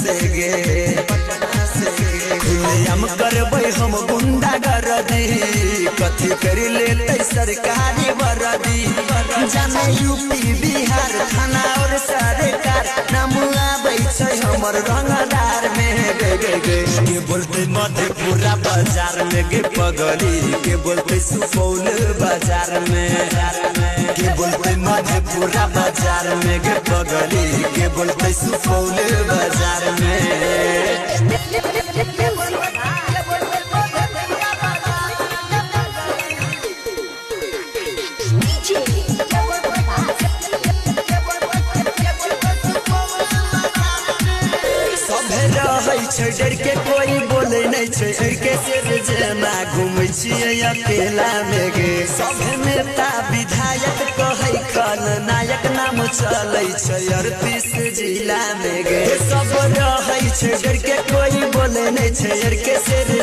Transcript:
से गे हम करबै हम गुंडा गर्दी कथी कर लेते सरकारी वर्दी जाने यूपी बिहार थाना और सरकार नाम आबै छै हमर रंगदार में गे के बोलते मधेपुरा बाजार में गे पगली के बोलते सुपौल बाजार में के बोलते मधेपुरा बाजार में गे पगली के बोलते सुपौल बाजार में डर के कोई बोले नहीं छे डर के सिर जेना घूमै छियै अकेला में गे सब नेता विधायक कहै खलनायक नाम चलै छै 38 जिला में गे सब रहै छै डर के कोई बोले नहीं छे डर के सिर